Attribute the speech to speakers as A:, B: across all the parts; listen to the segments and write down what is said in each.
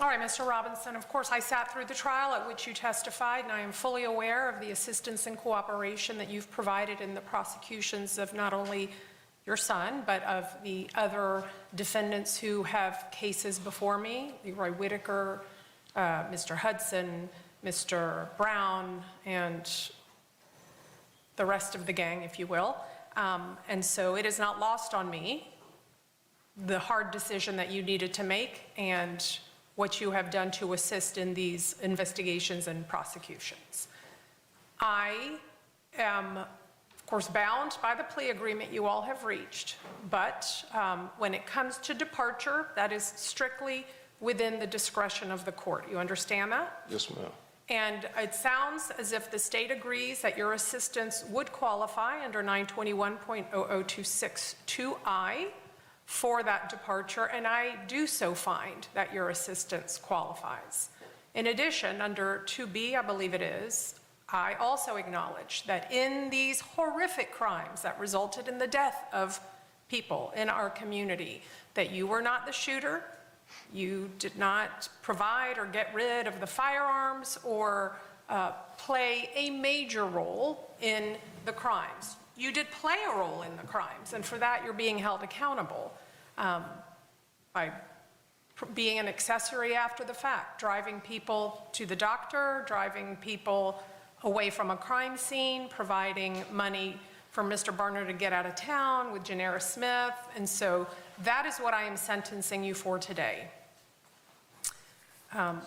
A: All right, Mr. Robinson, of course, I sat through the trial at which you testified, and I am fully aware of the assistance and cooperation that you've provided in the prosecutions of not only your son, but of the other defendants who have cases before me, Leroy Whitaker, Mr. Hudson, Mr. Brown, and the rest of the gang, if you will. And so it is not lost on me, the hard decision that you needed to make and what you have done to assist in these investigations and prosecutions. I am, of course, bound by the plea agreement you all have reached, but when it comes to departure, that is strictly within the discretion of the court. You understand that?
B: Yes, ma'am.
A: And it sounds as if the state agrees that your assistance would qualify under 921.00262I for that departure, and I do so find that your assistance qualifies. In addition, under 2B, I believe it is, I also acknowledge that in these horrific crimes that resulted in the death of people in our community, that you were not the shooter, you did not provide or get rid of the firearms or play a major role in the crimes. You did play a role in the crimes, and for that you're being held accountable by being an accessory after the fact, driving people to the doctor, driving people away from a crime scene, providing money for Mr. Barner to get out of town with Janera Smith, and so that is what I am sentencing you for today. I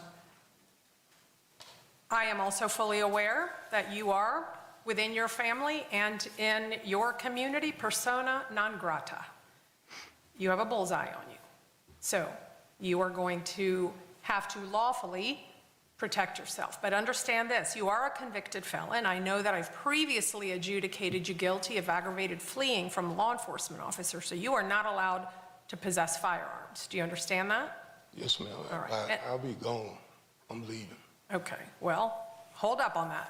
A: am also fully aware that you are, within your family and in your community, persona non grata. You have a bullseye on you. So you are going to have to lawfully protect yourself. But understand this, you are a convicted felon. I know that I've previously adjudicated you guilty of aggravated fleeing from a law enforcement officer, so you are not allowed to possess firearms. Do you understand that?
B: Yes, ma'am.
A: All right.
B: I'll be gone. I'm leaving.
A: Okay, well, hold up on that.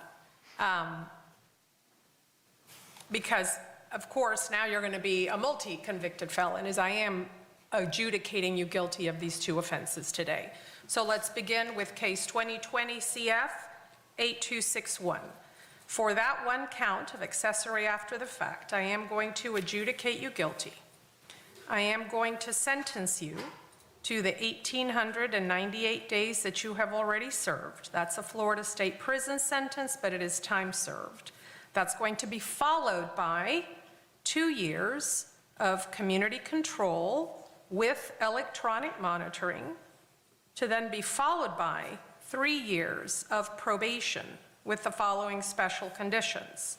A: Because, of course, now you're going to be a multi-convicted felon, as I am adjudicating you guilty of these two offenses today. So let's begin with case 2020 CF 8261. For that one count of accessory after the fact, I am going to adjudicate you guilty. I am going to sentence you to the 1,898 days that you have already served. That's a Florida State prison sentence, but it is time served. That's going to be followed by 2 years of community control with electronic monitoring, to then be followed by 3 years of probation with the following special conditions.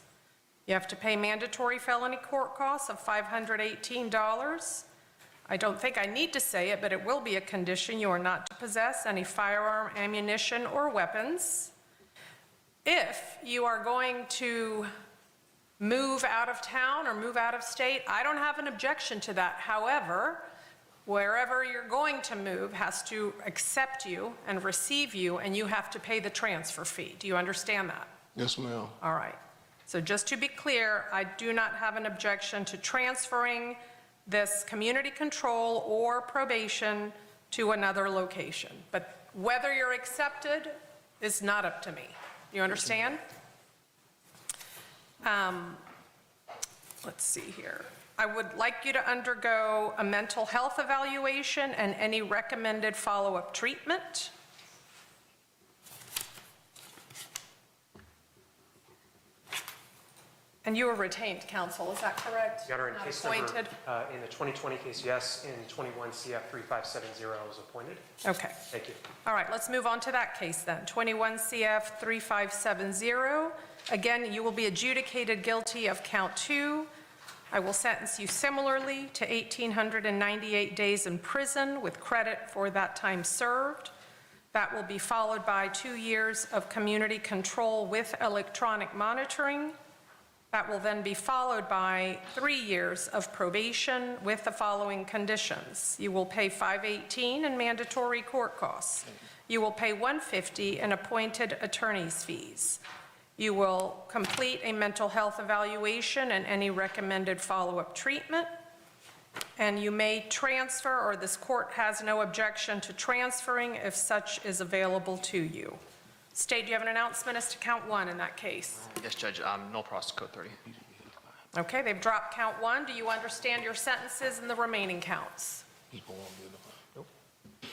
A: You have to pay mandatory felony court costs of $518. I don't think I need to say it, but it will be a condition. You are not to possess any firearm, ammunition, or weapons. If you are going to move out of town or move out of state, I don't have an objection to that. However, wherever you're going to move has to accept you and receive you, and you have to pay the transfer fee. Do you understand that?
B: Yes, ma'am.
A: All right. So just to be clear, I do not have an objection to transferring this community control or probation to another location. But whether you're accepted is not up to me. You understand? Let's see here. I would like you to undergo a mental health evaluation and any recommended follow-up treatment. And you were retained counsel, is that correct?
C: Your Honor, in
A: Not
C: case
A: appointed?
C: number, in the 2020 case, yes. In 21 CF 3570, I was appointed.
A: Okay.
C: Thank you.
A: All right, let's move on to that case then. 21 CF 3570. Again, you will be adjudicated guilty of count 2. I will sentence you similarly to 1,898 days in prison with credit for that time served. That will be followed by 2 years of community control with electronic monitoring. That will then be followed by 3 years of probation with the following conditions. You will pay $518 in mandatory court costs. You will pay $150 in appointed attorney's fees. You will complete a mental health evaluation and any recommended follow-up treatment. And you may transfer, or this court has no objection to transferring if such is available to you. State, do you have an announcement as to count 1 in that case?
D: Yes, Judge, no process code 30.
A: Okay, they've dropped count 1. Do you understand your sentences and the remaining counts?
B: Nope.
A: Do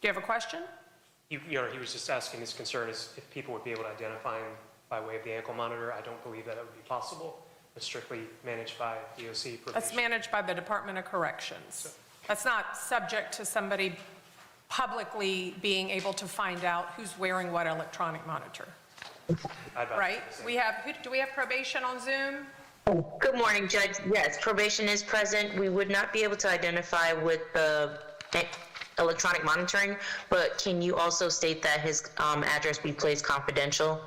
A: you have a question?
C: Your Honor, he was just asking, his concern is if people would be able to identify him by way of the ankle monitor. I don't believe that would be possible. It's strictly managed by DOC probation.
A: That's managed by the Department of Corrections. That's not subject to somebody publicly being able to find out who's wearing what electronic monitor,
C: I advise
A: right?
C: the same.
A: Do we have probation on Zoom?
E: Good morning, Judge. Yes, probation is present. We would not be able to identify with the electronic monitoring, but can you also state that his address be placed confidential?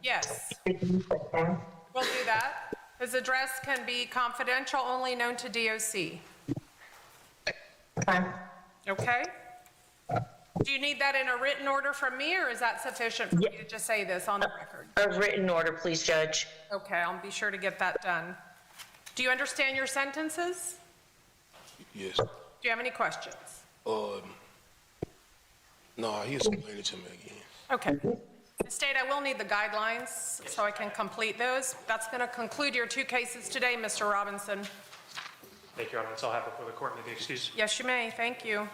A: Yes. We'll do that. His address can be confidential, only known to DOC. Okay? Do you need that in a written order from me, or is that sufficient for me to just say this on the record?
E: A written order, please, Judge.
A: Okay, I'll be sure to get that done. Do you understand your sentences?
B: Yes.
A: Do you have any questions?
B: No, he explained it to me again.
A: Okay. State, I will need the guidelines so I can complete those. That's going to conclude your 2 cases today, Mr. Robinson.
C: Thank you, Your Honor. That's all I have before the court. May I be excused?
A: Yes, you may. Thank you.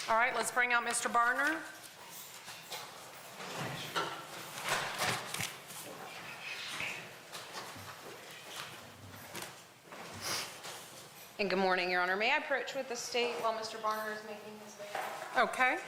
A: All right, let's bring out Mr. Barner.
F: And good morning, Your Honor. May I approach with the state while Mr. Barner is making his way out?
A: Okay.